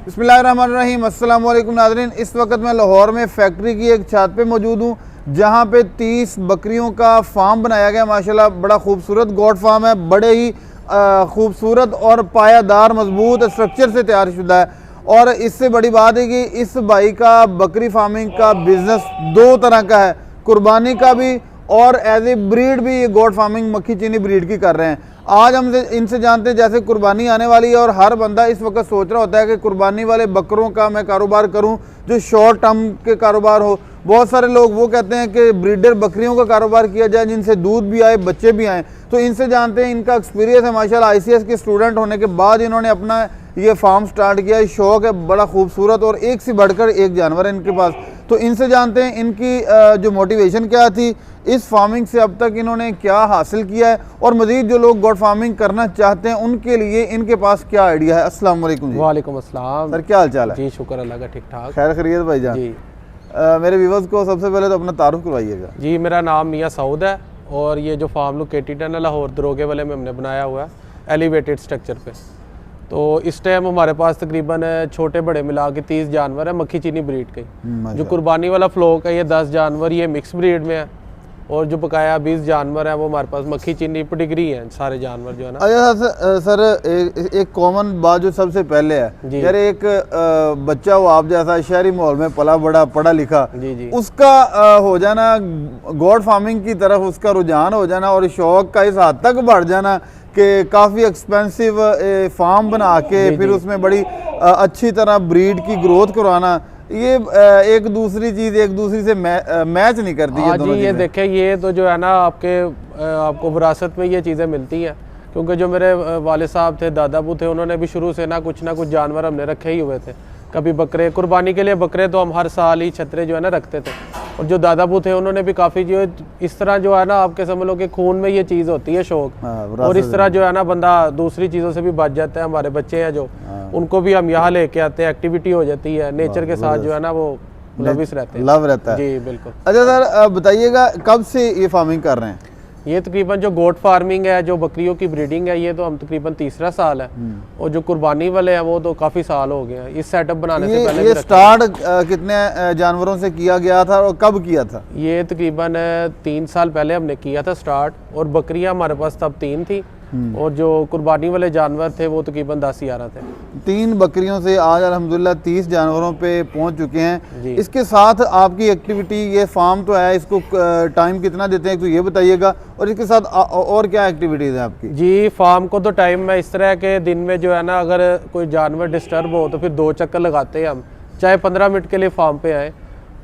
बिस्मिल्लाहिर्रहमानिर्रहीम। अस्सलाम वालेकुम नाज़रीन। इस वक्त मैं लाहौर में फैक्ट्री की एक छत पे मौजूद हूँ जहाँ पे 30 बकरियों का फार्म बनाया गया। माशाल्लाह बड़ा खूबसूरत गोट फार्म है, बड़े ही खूबसूरत और पायादार मजबूत स्ट्रक्चर से तैयार शुदा है। और इससे बड़ी बात है कि इस भाई का बकरी फार्मिंग का बिजनेस दो तरह का है, कुर्बानी का भी और एज ए ब्रीड भी। ये गोट फार्मिंग मक्खी चीनी ब्रीड की कर रहे हैं। आज हम इनसे जानते हैं, जैसे कुर्बानी आने वाली है और हर बंदा इस वक्त सोच रहा होता है कि कुर्बानी वाले बकरों का मैं कारोबार करूं जो शॉर्ट टर्म के कारोबार हो। बहुत सारे लोग वो कहते हैं कि ब्रीडर बकरियों का कारोबार किया जाए जिनसे दूध भी आए, बच्चे भी आए। तो इनसे जानते हैं, इनका एक्सपीरियंस है माशाल्लाह। ICS के स्टूडेंट होने के बाद इन्होंने अपना ये फार्म स्टार्ट किया। शौक है बड़ा खूबसूरत और एक से बढ़कर एक जानवर है इनके पास। तो इनसे जानते हैं इनकी जो मोटिवेशन क्या थी, इस फार्मिंग से अब तक इन्होंने क्या हासिल किया है और मज़ीद जो लोग गोट फार्मिंग करना चाहते हैं उनके लिए इनके पास क्या आइडिया है। अस्सलाम वालेकुम जी। वालेकुम अस्सलाम सर, क्या हाल चाल है? जी शुक्र अल्लाह का, ठीक ठाक। खैर खैरियत भाईजान जी। मेरे व्यूअर्स को सबसे पहले तो अपना तारुफ करवाइएगा। जी, मेरा नाम मियाँ सऊद है और ये जो फार्म लोकेटेड है ना लाहौर दरोगे वाले में हमने बनाया हुआ है एलिवेटेड स्ट्रक्चर पे। तो इस टाइम हमारे पास तकरीबन छोटे बड़े मिला के 30 जानवर है मक्खी चीनी ब्रीड के। जो कुर्बानी वाला फ्लोक है ये 10 जानवर ये मिक्स ब्रीड में है और जो बकाया 20 जानवर है वो हमारे पास मक्खी चीनी पेडिग्री है सारे जानवर जो है ना। अच्छा सर, एक कॉमन बात जो सबसे पहले है, यार एक बच्चा हो आप जैसा शहरी माहौल में पला बड़ा पढ़ा लिखा, जी उसका हो जाना गोट फार्मिंग की तरफ उसका रुझान हो जाना और शौक का इस हद तक बढ़ जाना कि काफ़ी एक्सपेंसिव फार्म बना के फिर उसमें बड़ी अच्छी तरह ब्रीड की ग्रोथ करवाना, ये एक दूसरी चीज़ एक दूसरी से मैच नहीं करती। हाँ जी, ये देखें, ये तो जो है ना आपको विरासत में ये चीज़ें मिलती हैं। क्योंकि जो मेरे वाले साहब थे, दादाबू थे, उन्होंने भी शुरू से ना कुछ जानवर हमने रखे ही हुए थे। कभी बकरे, कुर्बानी के लिए बकरे तो हम हर साल ही छतरे जो है ना रखते थे। और जो दादाबू थे उन्होंने भी काफ़ी जो इस तरह जो है ना आपके समझ लो कि खून में ये चीज़ होती है शौक। और इस तरह जो है ना बंदा दूसरी चीज़ों से भी बच जाता है। हमारे बच्चे हैं जो उनको भी हम यहाँ लेके आते हैं, एक्टिविटी हो जाती है, नेचर के साथ जो है ना वो लविश रहते हैं। लव रहता है जी बिल्कुल। अच्छा सर, बताइएगा कब से ये फार्मिंग कर रहे हैं? ये तकरीबन जो गोट फार्मिंग है, जो बकरियों की ब्रीडिंग है, ये तो हम तकरीबन तीसरा साल है। और जो कुर्बानी वाले हैं वो तो काफ़ी साल हो गए हैं इस सेटअप बनाने से पहले। ये स्टार्ट कितने जानवरों से किया गया था और कब किया था? ये तकरीबन 3 साल पहले हमने किया था स्टार्ट। और बकरियां हमारे पास तब 3 थी और जो कुर्बानी वाले जानवर थे वो तकरीबन 10-11 थे। 3 बकरियों से आज अल्हम्दुलिल्लाह 30 जानवरों पे पहुंच चुके हैं। इसके साथ आपकी एक्टिविटी, ये फार्म तो है, इसको टाइम कितना देते हैं तो ये बताइएगा, और इसके साथ और क्या एक्टिविटीज़ है आपकी? जी, फार्म को तो टाइम में इस तरह के दिन में जो है ना अगर कोई जानवर डिस्टर्ब हो तो फिर 2 चक्कर लगाते हैं हम, चाहे 15 मिनट के लिए फार्म पे आए।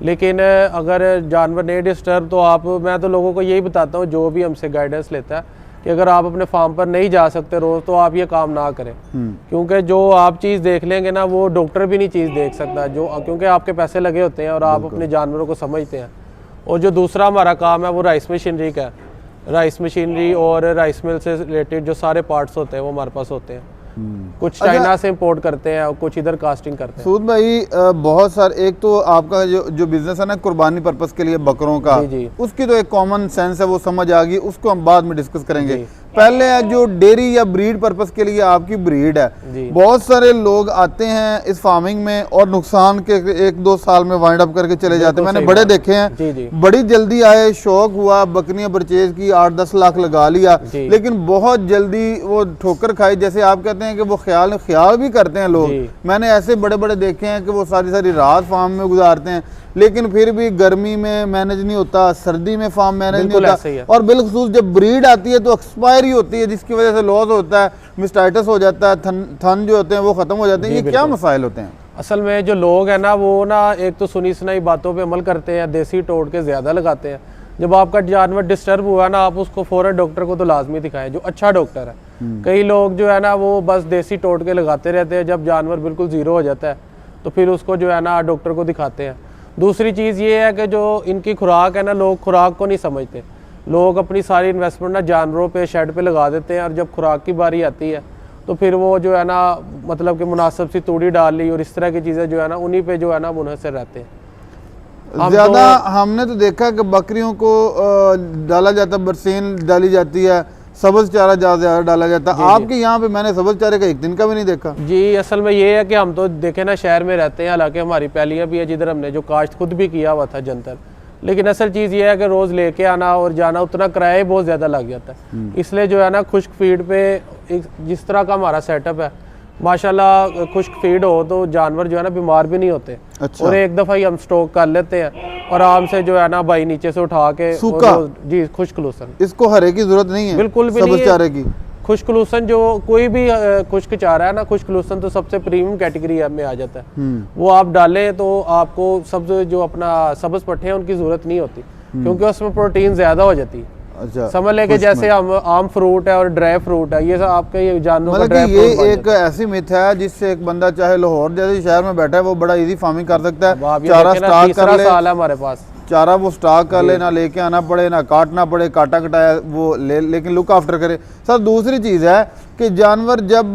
लेकिन अगर जानवर नहीं डिस्टर्ब तो मैं तो लोगों को यही बताता हूँ जो भी हमसे गाइडेंस लेता है कि अगर आप अपने फार्म पर नहीं जा सकते रोज़ तो आप ये काम ना करें। क्योंकि जो आप चीज़ देख लेंगे ना वो डॉक्टर भी नहीं चीज़ देख सकता, क्योंकि आपके पैसे लगे होते हैं और आप अपने जानवरों को समझते हैं। और जो दूसरा हमारा काम है वो राइस मशीनरी का है। राइस मशीनरी और राइस मिल से रिलेटेड जो सारे पार्ट्स होते हैं वो हमारे पास होते हैं। कुछ चाइना से इंपोर्ट करते हैं और कुछ इधर कास्टिंग करते हैं। सूद भाई, बहुत सारे, एक तो आपका जो बिजनेस है ना कुर्बानी पर्पस के लिए बकरों का, उसकी तो एक कॉमन सेंस है, वो समझ आ गई, उसको हम बाद में डिस्कस करेंगे। पहले है जो डेयरी या ब्रीड पर्पस के लिए आपकी ब्रीड है। बहुत सारे लोग आते हैं इस फार्मिंग में और नुकसान के 1-2 साल में वाइंड अप करके चले जाते हैं। मैंने बड़े देखे हैं, बड़ी जल्दी आए, शौक हुआ, बकरियां परचेज की, 8-10 लाख लगा लिया, लेकिन बहुत जल्दी वो ठोकर खाई। जैसे आप कहते हैं कि वो ख्याल भी करते हैं लोग। मैंने ऐसे बड़े बड़े देखे हैं कि वो सारी रात फार्म में गुजारते हैं, लेकिन फिर भी गर्मी में मैनेज नहीं होता, सर्दी में फार्म मैनेज नहीं होता, और बिलखुसूस जब ब्रीड आती है तो एक्सपायरी होती है जिसकी वजह से लॉस होता है, मिस्टाइटिस हो जाता है, थन जो होते हैं वो ख़त्म हो जाते हैं। ये क्या मसाइल होते हैं? असल में जो लोग हैं ना वो ना एक तो सुनी सुनाई बातों पे अमल करते हैं, देसी टोड़ के ज़्यादा लगाते हैं। जब आपका जानवर डिस्टर्ब हुआ ना आप उसको फ़ौरन डॉक्टर को तो लाजमी दिखाएं, जो अच्छा डॉक्टर है। कई लोग जो है ना वो बस देसी टोड़ के लगाते रहते हैं, जब जानवर बिल्कुल ज़ीरो हो जाता है तो फिर उसको जो है ना डॉक्टर को दिखाते हैं। दूसरी चीज़ ये है कि जो इनकी खुराक है ना, लोग खुराक को नहीं समझते। लोग अपनी सारी इन्वेस्टमेंट ना जानवरों पे, शेड पे लगा देते हैं और जब खुराक की बारी आती है तो फिर वो जो है ना मतलब कि मुनासिब सी तूड़ी डाल ली और इस तरह की चीज़ें जो है ना उन्हीं पे जो है ना मुनहसर रहते हैं। हमने तो देखा कि बकरियों को डाला जाता, बरसीन डाली जाती है, सब्ज चारा ज़्यादा डाला जाता है। आपके यहाँ पे मैंने सब्ज चारे का एक दिन का भी नहीं देखा। जी असल में ये है कि हम तो देखे ना शहर में रहते हैं, हालांकि हमारी पैलियाँ भी है जिधर हमने जो काश्त खुद भी किया हुआ था जंतर, लेकिन असल चीज़ ये है कि रोज़ लेके आना और जाना उतना किराया ही बहुत ज़्यादा लग जाता है। इसलिए जो है ना खुश्क फीड पे जिस तरह का हमारा सेटअप है माशाल्लाह, खुश्क फीड हो तो जानवर जो है ना बीमार भी नहीं होते। अच्छा। और एक दफ़ा ही हम स्टॉक कर लेते हैं और आराम से जो है ना भाई नीचे से उठा के सूखा? जी खुश्क लूसन, इसको हरे की जरूरत नहीं है बिल्कुल भी सब्ज नहीं है। चारे की। खुश्क लूसन जो कोई भी खुश्क चारा है ना, खुश्क लूसन तो सबसे प्रीमियम कैटेगरी में आ जाता है। वो आप डालें तो आपको सब्ज जो अपना सब्ज पट्टे हैं उनकी जरूरत नहीं होती, क्योंकि उसमें प्रोटीन ज्यादा हो जाती है। अच्छा, समझ लेके जैसे हम आम फ्रूट है और ड्राई फ्रूट है, ये सब आपके ये जानवरों का मतलब ड्राई कि फ्रूट ये बन एक ऐसी मिथ है जिससे एक बंदा चाहे लाहौर जैसे शहर में बैठा है वो बड़ा इजी फार्मिंग कर सकता जाता है। है। अब ये चारा देखें ना, स्टॉक तीसरा कर ले, साल है हमारे पास। चारा वो स्टॉक कर ले, ना लेके आना पड़े, ना काटना पड़े, काटा कटाया वो ले, लेकिन लुक आफ्टर करे। सर दूसरी चीज़ है कि जानवर जब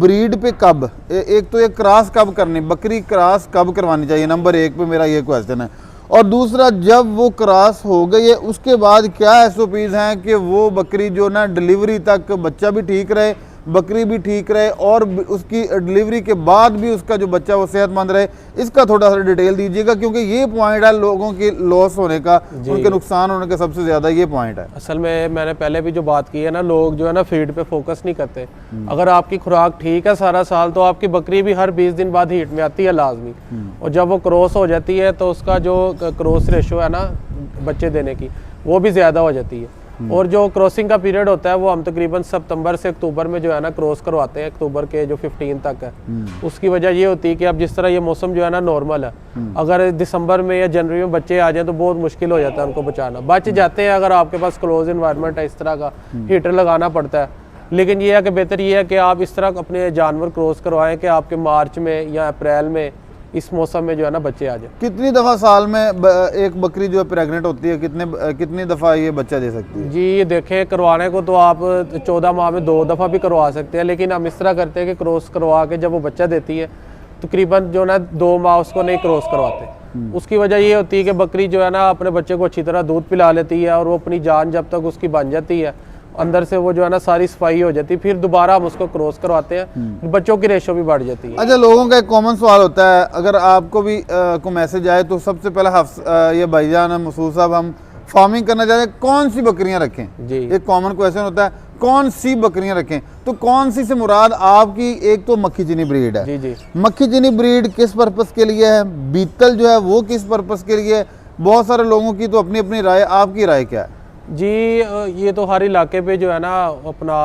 ब्रीड पे कब एक तो ये क्रॉस कब करनी, बकरी क्रॉस कब करवानी चाहिए, नंबर 1 पे मेरा ये क्वेश्चन है। और दूसरा जब वो क्रॉस हो गई है उसके बाद क्या SOPs हैं कि वो बकरी जो ना डिलीवरी तक बच्चा भी ठीक रहे, बकरी भी ठीक रहे और उसकी डिलीवरी के बाद भी उसका जो बच्चा वो सेहतमंद रहे, इसका थोड़ा सा डिटेल दीजिएगा, क्योंकि ये पॉइंट है लोगों की लॉस होने का, उनके नुकसान होने का सबसे ज़्यादा ये पॉइंट है। असल में मैंने पहले भी जो बात की है ना, लोग जो है ना फीड पे फोकस नहीं करते। अगर आपकी खुराक ठीक है सारा साल तो आपकी बकरी भी हर 20 दिन बाद हीट में आती है लाजमी, और जब वो क्रॉस हो जाती है तो उसका जो क्रॉस रेशो है ना बच्चे देने की वो भी ज़्यादा हो जाती है। और जो क्रॉसिंग का पीरियड होता है वो हम तकरीबन सितंबर से अक्टूबर में जो है ना क्रॉस करवाते हैं, अक्टूबर के जो 15 तक है। उसकी वजह ये होती है कि अब जिस तरह ये मौसम जो है ना नॉर्मल है, अगर दिसंबर में या जनवरी में बच्चे आ जाएं तो बहुत मुश्किल हो जाता है उनको बचाना। बच जाते हैं अगर आपके पास क्लोज इन्वायरमेंट है, इस तरह का हीटर लगाना पड़ता है। लेकिन ये है कि बेहतर ये है कि आप इस तरह अपने जानवर क्रॉस करवाएं कि आपके मार्च में या अप्रैल में इस मौसम में जो है ना बच्चे आ जाए। कितनी दफ़ा साल में एक बकरी जो है प्रेग्नेंट होती है, कितनी दफ़ा ये बच्चा दे सकती है? जी ये देखें, करवाने को तो आप 14 माह में 2 दफ़ा भी करवा सकते हैं, लेकिन हम इस तरह करते हैं कि क्रॉस करवा के जब वो बच्चा देती है तकरीबन जो ना 2 माह उसको नहीं क्रॉस करवाते। उसकी वजह ये होती है कि बकरी जो है ना अपने बच्चे को अच्छी तरह दूध पिला लेती है और वो अपनी जान जब तक उसकी बन जाती है अंदर से वो जो है ना सारी सफाई हो जाती है, फिर दोबारा हम उसको क्रॉस करवाते हैं, बच्चों की रेशो भी बढ़ जाती है। अच्छा, लोगों का एक कॉमन सवाल होता है, अगर आपको भी को मैसेज आए तो सबसे पहला ये भाईजान मसूद साहब हम फार्मिंग करना चाहते हैं, कौन सी बकरियां रखें? जी एक कॉमन क्वेश्चन होता है कौन सी बकरियां रखें, तो कौन सी से मुराद आपकी एक तो मक्खी चीनी ब्रीड है। जी जी मक्खी चीनी ब्रीड किस पर्पस के लिए है, बीतल जो है वो किस पर्पस के लिए है? बहुत सारे लोगों की तो अपनी अपनी राय, आपकी राय क्या है? जी ये तो हर इलाके पे जो है ना अपना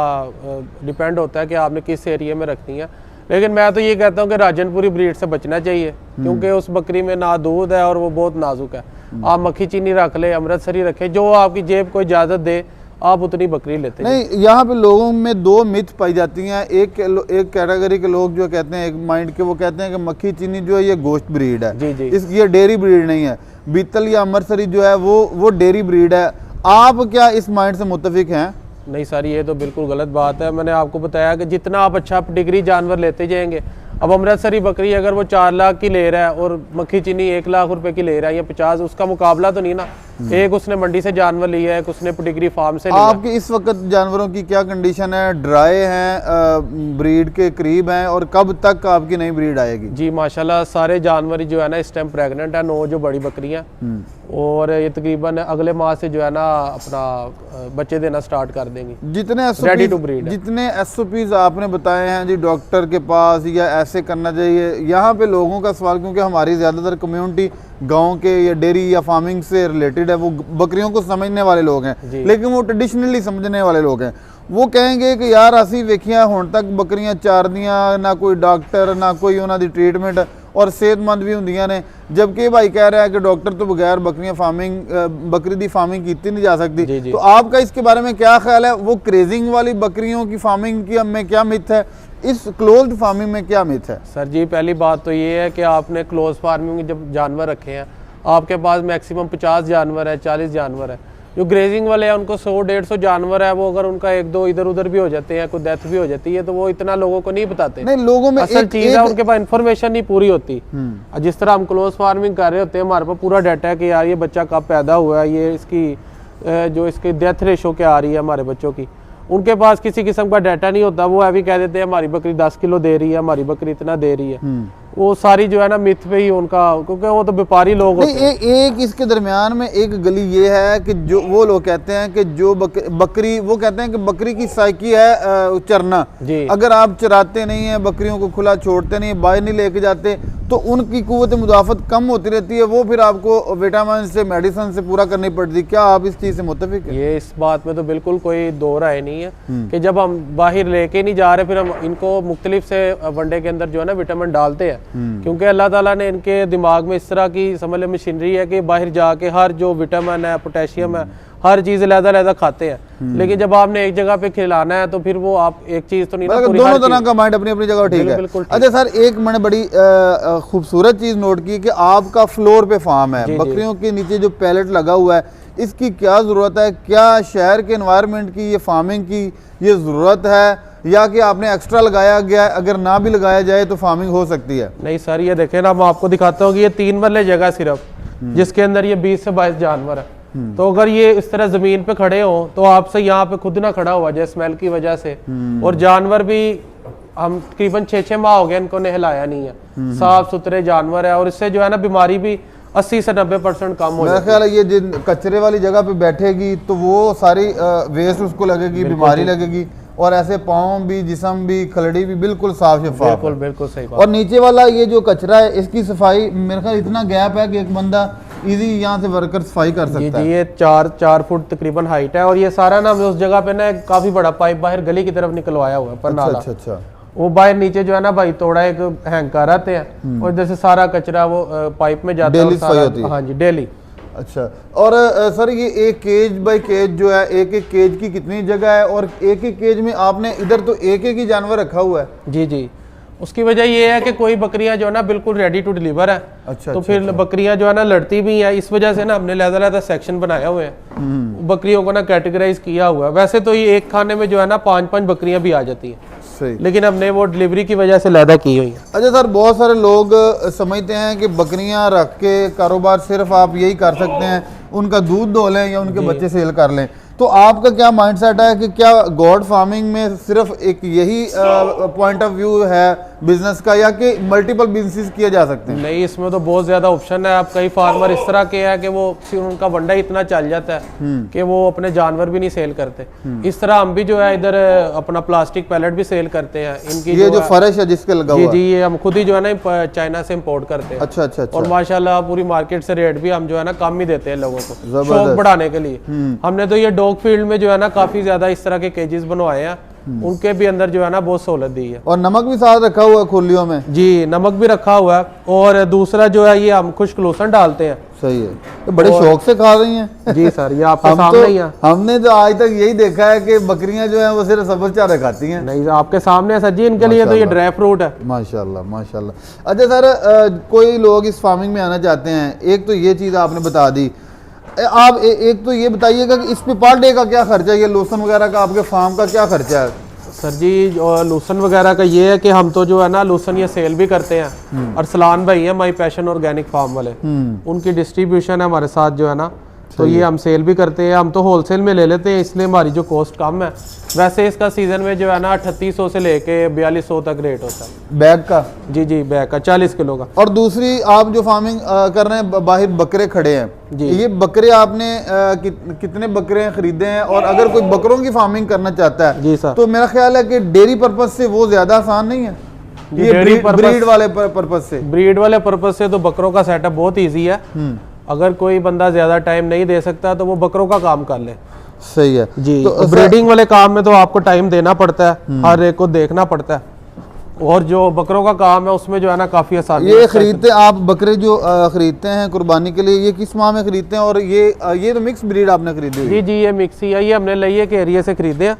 डिपेंड होता है कि आपने किस एरिया में रखनी है, लेकिन मैं तो ये कहता हूँ कि राजनपुरी ब्रीड से बचना चाहिए, क्योंकि उस बकरी में ना दूध है और वो बहुत नाजुक है। आप मक्खी चीनी रख ले, अमृतसरी रखें, जो आपकी जेब को इजाज़त दे आप उतनी बकरी लेते हैं। नहीं, यहाँ पे लोगों में 2 मिथ पाई जाती हैं। एक कैटेगरी के लोग जो कहते हैं, एक माइंड के वो कहते हैं कि मक्खी चीनी जो है ये गोश्त ब्रीड है, जी जी इसकी ये डेयरी ब्रीड नहीं है। बीतल या अमृतसरी जो है वो डेयरी ब्रीड है। आप क्या इस माइंड से मुत्तफिक हैं? नहीं सर, ये तो बिल्कुल गलत बात है। मैंने आपको बताया कि जितना आप अच्छा डिग्री जानवर लेते जाएंगे, अब अमृतसरी बकरी अगर वो 4 लाख की ले रहा है और मक्खी चीनी 1 लाख रुपए की ले रहा है या 50, उसका मुकाबला तो नहीं ना। एक उसने मंडी से जानवर लिया है, एक उसने डिग्री फार्म से लिया। आपकी इस वक्त जानवरों की क्या कंडीशन है? ड्राई हैं, ब्रीड के करीब हैं, और कब तक आपकी नई ब्रीड आएगी? जी माशाल्लाह सारे जानवर जो है ना इस टाइम प्रेग्नेंट है, 9 जो बड़ी बकरियां, और ये तकरीबन अगले माह से जो है ना अपना बच्चे देना स्टार्ट कर देंगी। जितने Ready to breed है। जितने SOPs आपने बताए हैं जी डॉक्टर के पास या ऐसे करना चाहिए, यहाँ पे लोगों का सवाल, क्योंकि हमारी ज़्यादातर कम्युनिटी गांव के या डेयरी या फार्मिंग से रिलेटेड है, वो बकरियों को समझने वाले लोग हैं, लेकिन वो ट्रेडिशनली समझने वाले लोग हैं। वो कहेंगे कि यार असी वेखिया हुण तक बकरियां चारदियां, ना कोई डॉक्टर ना कोई उन्होंने ट्रीटमेंट, और सेहतमंद भी होंदियां ने, जबकि भाई कह रहा है कि डॉक्टर तो बगैर बकरी दी फार्मिंग की नहीं जा सकती। तो आपका इसके बारे में क्या ख्याल है? वो क्रेजिंग वाली बकरियों की फार्मिंग की में क्या मिथ है, इस क्लोज्ड फार्मिंग में क्या मिथ है? सर जी पहली बात तो ये है कि आपने क्लोज फार्मिंग में जब जानवर रखे हैं, आपके पास मैक्सिमम 50 जानवर है, 40 जानवर है। जो ग्रेजिंग वाले हैं उनको 100-150 जानवर है, वो अगर उनका 1-2 इधर उधर भी हो जाते हैं, कोई डेथ भी हो जाती है, तो वो इतना लोगों को नहीं बताते। नहीं, लोगों में असल चीज है उनके पास इन्फॉर्मेशन नहीं पूरी होती। जिस तरह हम क्लोज फार्मिंग कर रहे होते हैं, हमारे पास पूरा डाटा है कि यार ये बच्चा कब पैदा हुआ है, ये इसकी जो इसकी डेथ रेशो क्या आ रही है हमारे बच्चों की, उनके पास किसी किस्म का डाटा नहीं होता, वो अभी कह देते हैं हमारी बकरी 10 किलो दे रही है, हमारी बकरी इतना दे रही है। वो सारी जो है ना मिथ पे ही उनका, क्योंकि वो तो व्यापारी लोग होते हैं। एक इसके दरमियान में एक गली ये है कि जो वो लोग कहते हैं कि जो बकरी, वो कहते हैं कि बकरी की साइकी है चरना जी। अगर आप चराते नहीं है, बकरियों को खुला छोड़ते नहीं, बाहर नहीं लेके जाते, तो उनकी कुव्वत मुदाफत कम होती रहती है, वो फिर आपको विटामिन से, मेडिसिन से पूरा करनी पड़ती है। क्या आप इस चीज़ से मुत्तफिक हैं? ये इस बात में तो बिल्कुल कोई दो राय नहीं है कि जब हम बाहर लेके नहीं जा रहे, फिर हम इनको मुख्तलिफ से वनडे के अंदर जो है ना विटामिन डालते हैं, क्योंकि अल्लाह ताला ने इनके दिमाग में इस तरह की समझ लो मशीनरी है कि बाहर जाके हर जो विटामिन है, पोटेशियम है, हर चीज़ लहदा खाते हैं। लेकिन जब आपने एक जगह पे खिलाना है तो फिर वो आप एक चीज़ तो नहीं ना, पूरी दोनों तरह का माइंड अपनी अपनी जगह ठीक है। अच्छा सर, एक मैंने बड़ी खूबसूरत चीज़ नोट की कि आपका फ्लोर पे फार्म है, बकरियों के नीचे जो पैलेट लगा हुआ है, इसकी क्या ज़रूरत है? क्या शहर के एनवायरनमेंट की, ये फार्मिंग की ये ज़रूरत है, या कि आपने एक्स्ट्रा लगाया गया है, अगर ना भी लगाया जाए तो फार्मिंग हो सकती है? नहीं सर, ये देखें ना, मैं आपको दिखाता हूँ कि ये 3 मरले जगह सिर्फ, जिसके अंदर ये 20 से 22 जानवर है। तो अगर ये इस तरह जमीन पे खड़े हो तो आपसे यहाँ पे खुद ना खड़ा हुआ जाए स्मेल की वजह से, और जानवर भी हम तकरीबन 6-6 माह हो गए इनको नहलाया नहीं है, साफ सुथरे जानवर है, और इससे जो है ना बीमारी भी 80 से 90% कम हो मेरा ख्याल है ये जिन कचरे वाली जगह पे बैठेगी तो वो सारी वेस्ट उसको लगेगी, बीमारी लगेगी, और ऐसे पाँव भी, जिस्म भी, खलड़ी भी बिल्कुल साफ शफाफ। बिल्कुल बिल्कुल सही बात। और नीचे वाला ये जो कचरा है, इसकी सफाई मेरे ख्याल इतना गैप है कि एक बंदा इजी यहाँ से वर्कर सफाई कर सकता है। ये 4 फुट तकरीबन हाइट है, और ये सारा ना उस जगह पे ना काफी बड़ा पाइप बाहर गली की तरफ निकलवाया हुआ है पर नाला। अच्छा। वो बाहर नीचे जो है ना भाई थोड़ा एक हैंग कर आते हैं, और जैसे सारा कचरा वो पाइप में जाता है, हाँ जी डेली। अच्छा, और सर ये एक केज बाय केज जो है, एक एक केज की कितनी जगह है, और एक एक केज में आपने इधर तो एक एक ही जानवर रखा हुआ है? जी, उसकी वजह ये है कि कोई बकरियां जो है ना बिल्कुल रेडी टू डिलीवर है। तो फिर बकरियां जो है ना लड़ती भी है, इस वजह से ना हमने लहदा सेक्शन बनाया हुए हैं, बकरियों को ना कैटेगराइज किया हुआ है। वैसे तो ये एक खाने में जो है ना 5-5 बकरियां भी आ जाती हैं, लेकिन हमने वो डिलीवरी की वजह से लहदा की हुई है। अच्छा सर, बहुत सारे लोग समझते हैं कि बकरियां रख के कारोबार सिर्फ आप यही कर सकते हैं, उनका दूध दो लें या उनके बच्चे सेल कर लें, तो आपका क्या माइंडसेट है कि क्या गॉड फार्मिंग में सिर्फ एक यही पॉइंट ऑफ व्यू है बिजनेस का, या कि मल्टीपल बिजनेस किए जा सकते हैं? नहीं, इसमें तो बहुत ज्यादा ऑप्शन है। आप कई फार्मर इस तरह के हैं कि वो उनका वंडा इतना चल जाता है कि वो अपने जानवर भी नहीं सेल करते। इस तरह हम भी जो है इधर अपना प्लास्टिक पैलेट भी सेल करते हैं। इनकी ये जो फर्श है जिसके लगा हुआ है, जी, ये हम खुद ही जो है ना चाइना से इम्पोर्ट करते हैं। अच्छा। और माशाल्लाह पूरी मार्केट से रेट भी हम जो है ना कम ही देते हैं लोगों को, शौक बढ़ाने के लिए। हमने तो ये डॉग फील्ड में जो है ना काफी ज्यादा इस तरह के केजेस बनवाए हैं, उनके भी अंदर जो है ना बहुत सहूलत दी है। और नमक भी साथ रखा हुआ है खुलियों में? जी, नमक भी रखा हुआ है, और दूसरा जो है ये हम खुश्क लोशन डालते हैं। सही है, तो बड़े शौक से खा रही हैं। जी सर, ये आपके सामने ही है। हमने तो आज तक यही देखा है कि बकरियां जो हैं वो सिर्फ सब्ज़ चारे खाती हैं। नहीं, आपके सामने है सर जी, इनके लिए तो ये ड्राई फ्रूट है। माशाल्लाह। अच्छा सर, कोई लोग इस फार्मिंग में आना चाहते हैं, एक तो ये चीज़ आपने बता दी, आप एक तो ये बताइएगा कि इस पे पर डे का क्या खर्चा है, ये लोशन वगैरह का आपके फार्म का क्या खर्चा है? सर जी, लोशन वगैरह का ये है कि हम तो जो है ना लोशन ये सेल भी करते हैं। अरसलान भाई है माई पैशन ऑर्गेनिक फार्म वाले, उनकी डिस्ट्रीब्यूशन है हमारे साथ जो है ना, तो ये हम सेल भी करते हैं। हम तो होलसेल में ले लेते हैं, इसलिए हमारी जो कॉस्ट कम है। वैसे इसका सीजन में जो है ना 3800 से लेके 4200 तक रेट होता है बैग का। जी, बैग का 40 किलो का। और दूसरी, आप जो फार्मिंग कर रहे हैं, बाहर बकरे खड़े हैं जी, ये बकरे आपने कितने बकरे खरीदे हैं? और अगर कोई बकरों की फार्मिंग करना चाहता है जी सर, तो मेरा ख्याल है कि डेयरी पर्पज से वो ज्यादा आसान नहीं है, ये ब्रीड वाले पर्पज से। ब्रीड वाले पर्पज से तो बकरों का सेटअप बहुत ईजी है। अगर कोई बंदा ज्यादा टाइम नहीं दे सकता तो वो बकरों का काम कर ले। सही है जी। तो ब्रीडिंग वाले काम में तो आपको टाइम देना पड़ता है, हर एक को देखना पड़ता है, और जो बकरों का काम है उसमें जो है ना काफी आसान। ये खरीदते आप बकरे जो खरीदते हैं कुर्बानी के लिए, ये किस माह में खरीदते हैं? और ये तो मिक्स ब्रीड आपने खरीदी हुई? जी, ये मिक्स ही है, ये हमने लिए के एरिया से खरीदे हैं,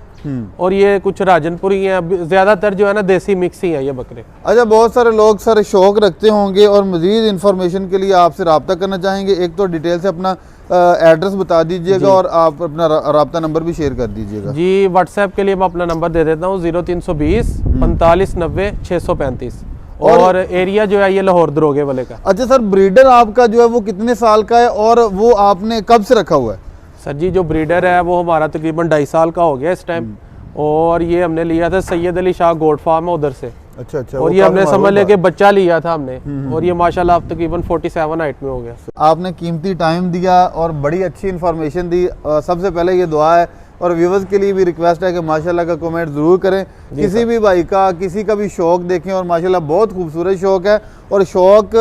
और ये कुछ राजनपुरी हैं, ज्यादातर जो है ना देसी मिक्स ही है ये बकरे। अच्छा, बहुत सारे लोग सर शौक रखते होंगे और मजीद इन्फॉर्मेशन के लिए आपसे रब्ता करना चाहेंगे, एक तो डिटेल से अपना एड्रेस बता दीजिएगा और आप अपना रब्ता नंबर भी शेयर कर दीजिएगा। जी, व्हाट्सएप के लिए मैं अपना नंबर दे देता हूँ 0320 45 90 635, और एरिया जो है ये लाहौर दरोगे वाले का। अच्छा सर, ब्रीडर आपका जो है वो कितने साल का है और वो आपने कब से रखा हुआ है? सर जी, जो ब्रीडर है वो हमारा तकरीबन 2.5 साल का हो गया इस टाइम, और ये हमने लिया था सैयद अली शाह गोट फार्म है उधर से। अच्छा अच्छा। और वो ये हमने काफी समझ मालूम ले बात। कि बच्चा लिया था हमने, और ये माशाल्लाह अब तकरीबन 47 हाइट में हो गया। आपने कीमती टाइम दिया और बड़ी अच्छी इन्फॉर्मेशन दी। सबसे पहले ये दुआ है और व्यूवर्स के लिए भी रिक्वेस्ट है कि माशाल्लाह का कमेंट ज़रूर करें। किसी भी भाई का किसी का भी शौक़ देखें, और माशाल्लाह बहुत खूबसूरत शौक़ है, और शौक़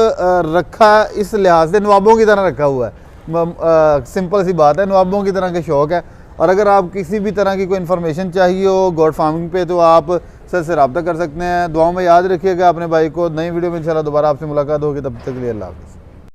रखा इस लिहाज से नवाबों की तरह रखा हुआ है। सिंपल सी बात है, नवाबों की तरह के शौक़ है। और अगर आप किसी भी तरह की कोई इन्फॉर्मेशन चाहिए हो गोट फार्मिंग पे, तो आप सर से रब्ता कर सकते हैं। दुआओं में याद रखिएगा अपने भाई को। नई वीडियो में इंशाल्लाह दोबारा आपसे मुलाकात होगी, तब तक के लिए अल्लाह हाफ़िज़।